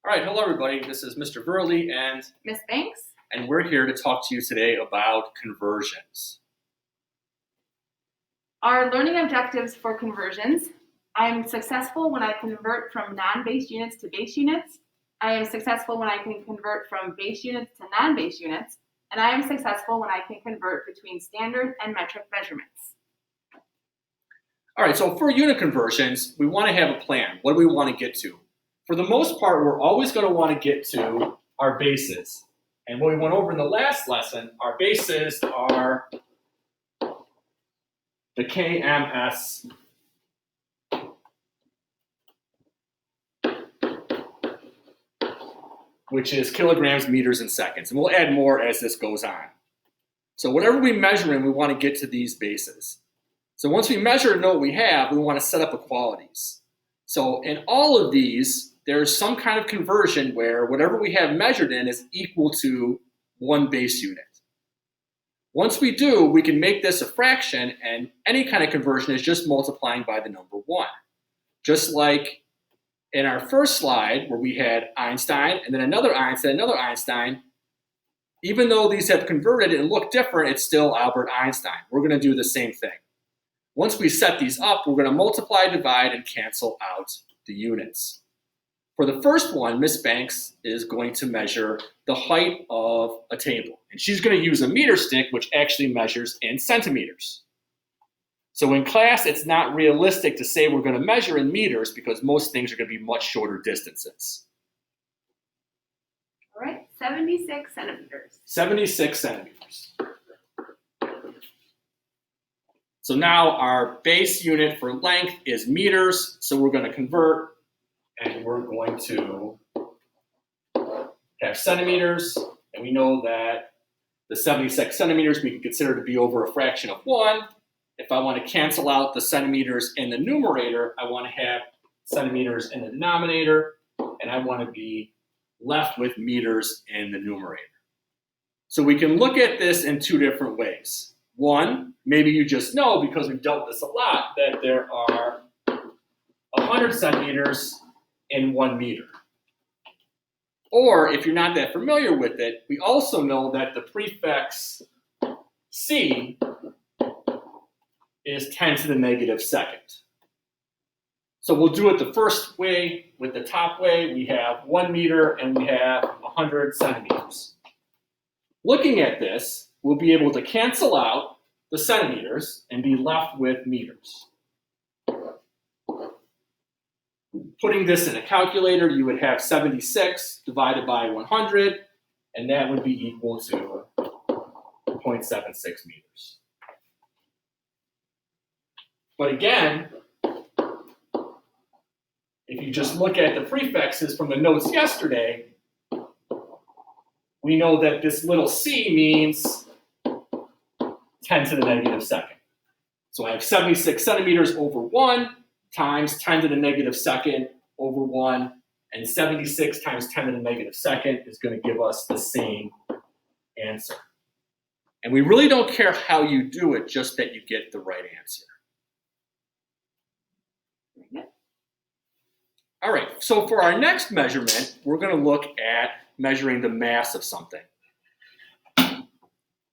All right, hello everybody. This is Mr. Verley Miss Banks. and we're here to talk to you today about conversions. Our learning objectives for conversions. I am successful when I convert from non-base units to base units. I am successful when I can convert from base units to non-base units. And I am successful when I can convert between standard and metric measurements. All right, so for unit conversions, we want to have a plan. What do we want to get to? For the most part, we're always going to want to get to our bases. And what we went over in the last lesson, our bases are the KMS which is kilograms, meters, and seconds. And we'll add more as this goes on. So whatever we measure in, we want to get to these bases. So once we measure and know what we have, we want to set up equalities. So in all of these, there's some kind of conversion where whatever we have measured in is equal to one base unit. Once we do, we can make this a fraction, and any kind of conversion is just multiplying by the number 1. Just like in our first slide where we had Einstein and then another Einstein, even though these have converted and look different, it's still Albert Einstein. We're going to do the same thing. Once we set these up, we're going to multiply, divide, and cancel out the units. For the first one, Miss Banks is going to measure the height of a table. And she's going to use a meter stick, which actually measures in centimeters. So in class, it's not realistic to say we're going to measure in meters because most things are going to be much shorter distances. All right, 76 centimeters. 76 centimeters. So now our base unit for length is meters, so we're going to convert, and we're going to have centimeters, and we know that the 76 centimeters we can consider to be over a fraction of 1. If I want to cancel out the centimeters in the numerator, I want to have centimeters in the denominator, and I want to be left with meters in the numerator. So we can look at this in 2 different ways. One, maybe you just know, because we've dealt with this a lot, that there are 100 centimeters in 1 meter. Or if you're not that familiar with it, we also know that the prefix C is 10 to the negative second. So we'll do it the first way. With the top way, we have 1 meter and we have 100 centimeters. Looking at this, we'll be able to cancel out the centimeters and be left with meters. Putting this in a calculator, you would have 76 divided by 100, and that would be equal to 0.76 meters. But again, if you just look at the prefixes from the notes yesterday, we know that this little c means 10 to the negative second. So I have 76 centimeters over 1 times 10 to the negative second over 1, and 76 times 10 to the negative second is going to give us the same answer. And we really don't care how you do it, just that you get the right answer. All right, so for our next measurement, we're going to look at measuring the mass of something.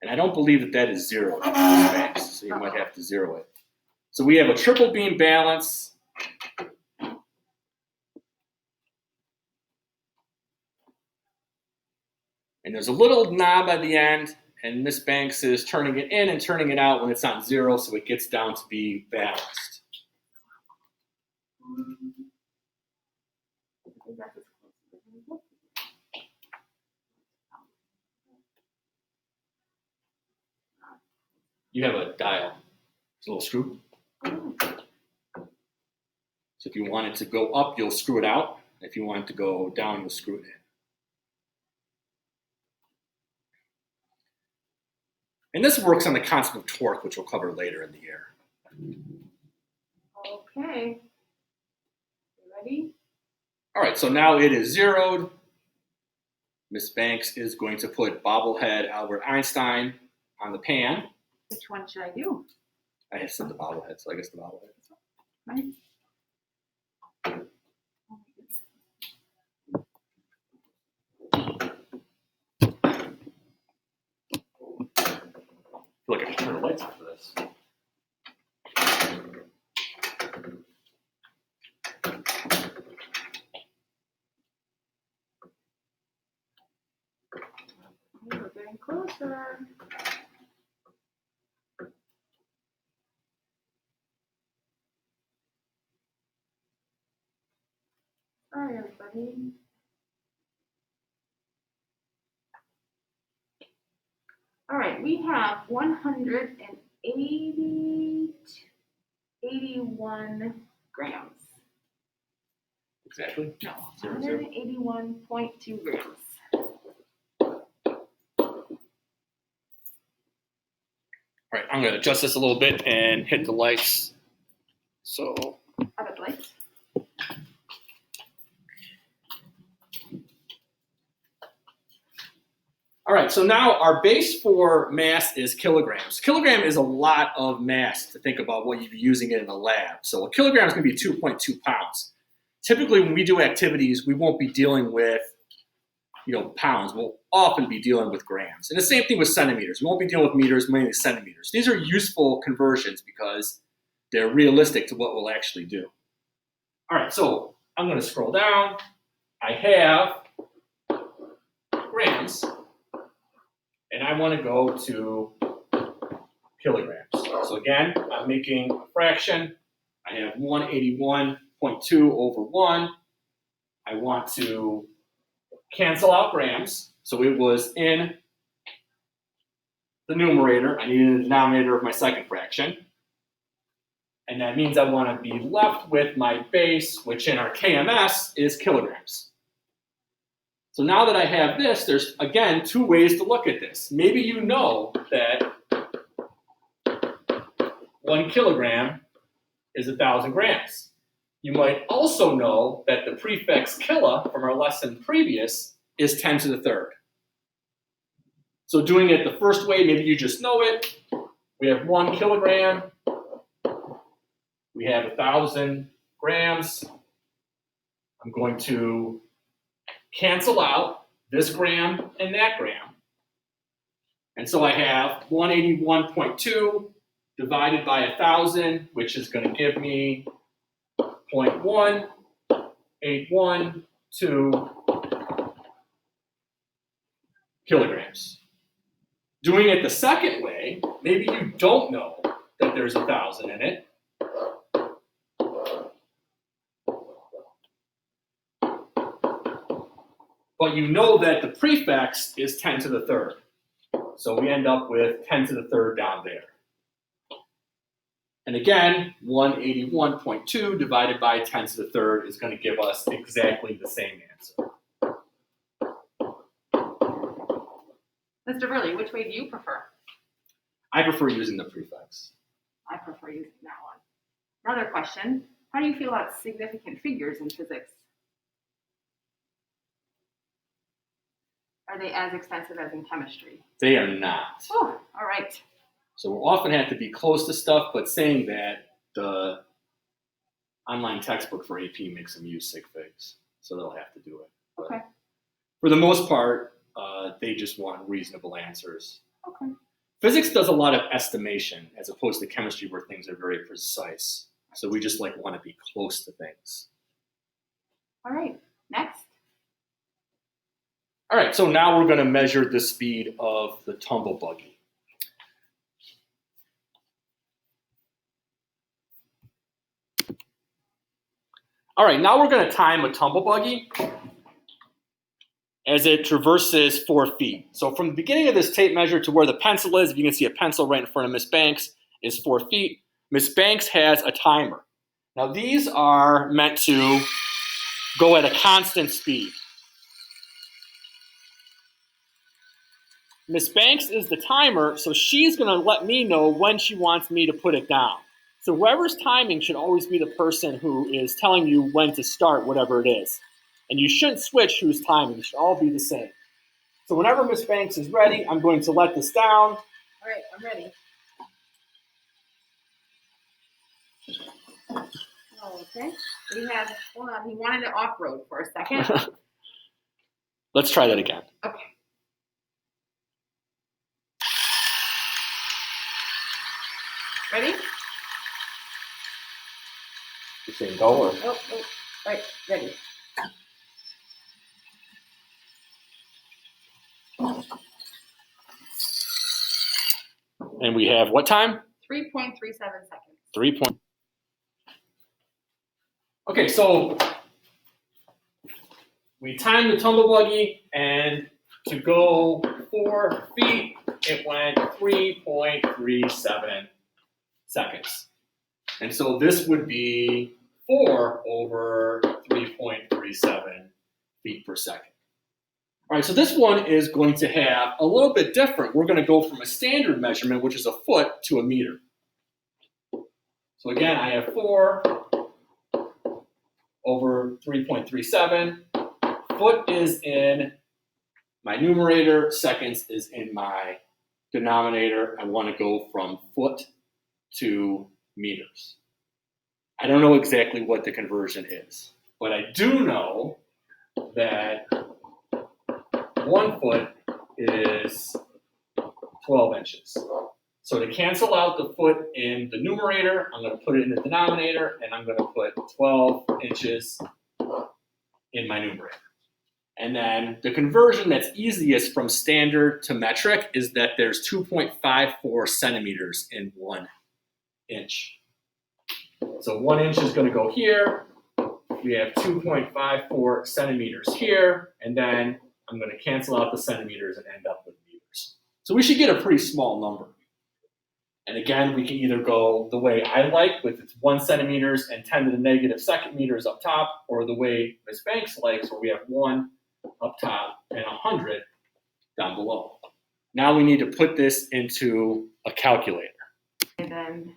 And I don't believe that that is 0, so you might have to 0 it. So we have a triple beam balance. And there's a little knob at the end, and Miss Banks is turning it in and turning it out when it's on 0, so it gets down to be balanced. You have a dial. It's a little screw. So if you want it to go up, you'll screw it out. If you want it to go down, you'll screw it in. And this works on the concept of torque, which we'll cover later in the year. Okay. You ready? All right, so now it is zeroed. Miss Banks is going to put bobblehead Albert Einstein on the pan. Which one should I do? I have said the bobblehead, so I guess the bobblehead. Right. turn the lights on for this. We're getting closer. Sorry, everybody. All right, we have 181 grams. Exactly. No, 0, 181.2 grams. All right, I'm going to adjust this a little bit and hit the lights. So, I would like. all right, so now our base for mass is kilograms. Kilogram is a lot of mass to think about what you'd be using it in a lab. So a kilogram is going to be 2.2 pounds. Typically, when we do activities, we won't be dealing with pounds. We'll often be dealing with grams. And the same thing with centimeters. We won't be dealing with meters, mainly centimeters. These are useful conversions because they're realistic to what we'll actually do. All right, so I'm going to scroll down. I have grams, and I want to go to kilograms. So again, I'm making a fraction. I have 181.2 over 1. I want to cancel out grams. So it was in the numerator. I needed the denominator of my second fraction. And that means I want to be left with my base, which in our KMS is kilograms. So now that I have this, there's, again, two ways to look at this. Maybe you know that 1 kilogram is 1,000 grams. You might also know that the prefix kilo from our lesson previous is 10 to the third. So doing it the first way, maybe you just know it. We have 1 kilogram. We have 1,000 grams. I'm going to cancel out this gram and that gram. And so I have 181.2 divided by 1,000, which is going to give me 0.1812 kilograms. Doing it the second way, maybe you don't know that there's 1,000 in it. But you know that the prefix is 10 to the third. So we end up with 10 to the third down there. And again, 181.2 divided by 10 to the third is going to give us exactly the same answer. Mr. Burley, which way do you prefer? I prefer using the prefix. I prefer using that one. Another question, how do you feel about significant figures in physics? Are they as expensive as in chemistry? They are not. Oh, all right. So we'll often have to be close to stuff, but saying that, the online textbook for AP makes them use sig figs, so they'll have to do it. But okay. For the most part, they just want reasonable answers. Okay. Physics does a lot of estimation as opposed to chemistry where things are very precise. So we just want to be close to things. All right, next. All right, so now we're going to measure the speed of the tumble buggy. All right, now we're going to time a tumble buggy as it traverses 4 feet. So from the beginning of this tape measure to where the pencil is, if you can see a pencil right in front of Miss Banks, is 4 feet. Miss Banks has a timer. Now these are meant to go at a constant speed. Miss Banks is the timer, so she's going to let me know when she wants me to put it down. So whoever's timing should always be the person who is telling you when to start whatever it is. And you shouldn't switch who's timing. It should all be the same. So whenever Miss Banks is ready, I'm going to let this down. All right, I'm ready. Okay. We have, hold on, he wanted it off-road for a second. Let's try that again. Okay. go? Or? Right, ready. And we have what time? 3.37 seconds. 3 point. Okay, so we timed the tumble buggy, and to go 4 feet, it went 3.37 seconds. And so this would be 4 over 3.37 feet per second. All right, so this one is going to have a little bit different. We're going to go from a standard measurement, which is a foot, to a meter. So again, I have 4 over 3.37. Foot is in my numerator, seconds is in my denominator. I want to go from foot to meters. I don't know exactly what the conversion is, but I do know that 1 foot is 12 inches. So to cancel out the foot in the numerator, I'm going to put it in the denominator, and I'm going to put 12 inches in my numerator. And then the conversion that's easiest from standard to metric is that there's 2.54 centimeters in 1 inch. So 1 inch is going to go here. We have 2.54 centimeters here, and then I'm going to cancel out the centimeters and end up with meters. So we should get a pretty small number. And again, we can either go the way I like, with its 1 centimeters and 10 to the negative second meters up top, or the way Ms. Banks likes, where we have 1 up top and 100 down below. Now we need to put this into a calculator. And then,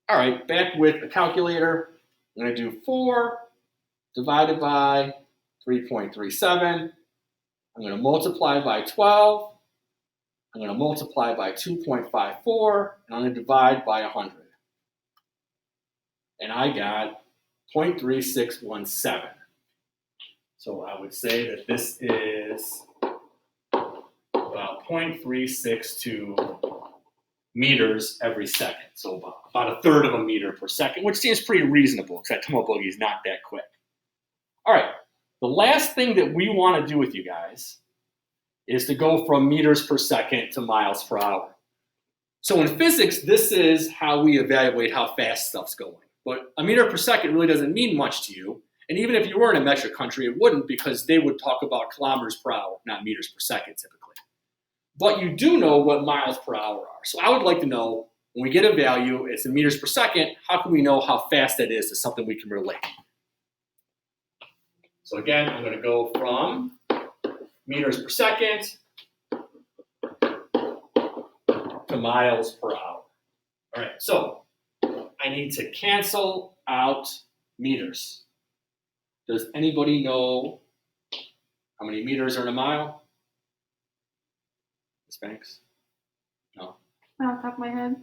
all right, back with a calculator. I'm going to do 4 divided by 3.37. I'm going to multiply by 12. I'm going to multiply by 2.54, and I'm going to divide by 100. And I got 0.3617. So I would say that this is about 0.362 meters every second. So about a third of a meter per second, which seems pretty reasonable because that tumble buggy is not that quick. All right, the last thing that we want to do with you guys is to go from meters per second to miles per hour. So in physics, this is how we evaluate how fast stuff's going. But a meter per second really doesn't mean much to you. And even if you were in a metric country, it wouldn't, because they would talk about kilometers per hour, not meters per second typically. But you do know what miles per hour are. So I would like to know, when we get a value, it's in meters per second, how can we know how fast that is to something we can relate? So again, I'm going to go from meters per second to miles per hour. All right, so I need to cancel out meters. Does anybody know how many meters are in a mile? Ms. Banks? No? off the top of my head.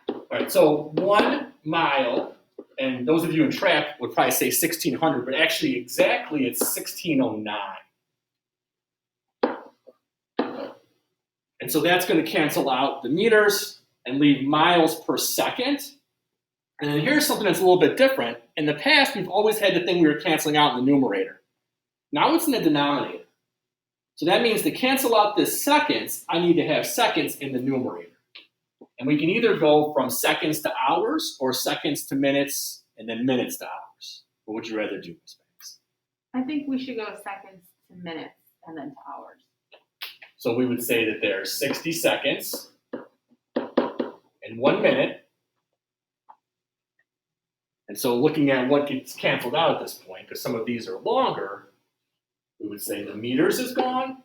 All right, so 1 mile, and those of you in track would probably say 1,600, but actually exactly it's 1,609. And so that's going to cancel out the meters and leave miles per second. And then here's something that's a little bit different. In the past, we've always had the thing we were canceling out in the numerator. Now it's in the denominator. So that means to cancel out this seconds, I need to have seconds in the numerator. And we can either go from seconds to hours, or seconds to minutes, and then minutes to hours. What would you rather do, Ms. Banks? I think we should go seconds to minutes and then to hours. So we would say that there's 60 seconds and 1 minute. And so looking at what gets canceled out at this point, because some of these are longer, we would say the meters is gone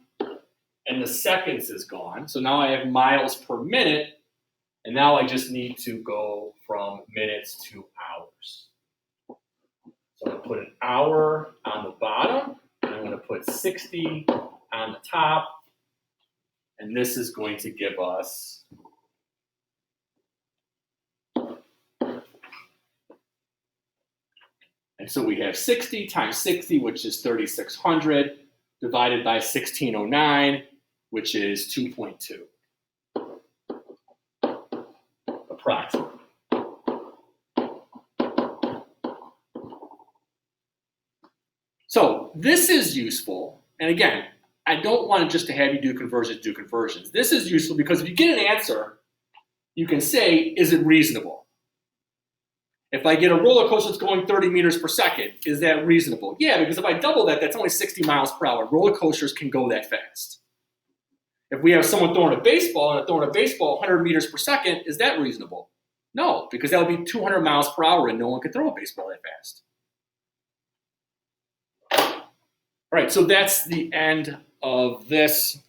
and the seconds is gone. So now I have miles per minute, and now I just need to go from minutes to hours. So I'm going to put an hour on the bottom, and I'm going to put 60 on the top, and this is going to give us and so we have 60 times 60, which is 3,600, divided by 1,609, which is 2.2, approximately. So this is useful. And again, I don't want just to have you do conversions. This is useful because if you get an answer, you can say, is it reasonable? If I get a roller coaster that's going 30 meters per second, is that reasonable? Yeah, because if I double that, that's only 60 miles per hour. Roller coasters can go that fast. If we have someone throwing a baseball and throwing a baseball 100 meters per second, is that reasonable? No, because that would be 200 miles per hour and no one could throw a baseball that fast. All right, so that's the end of this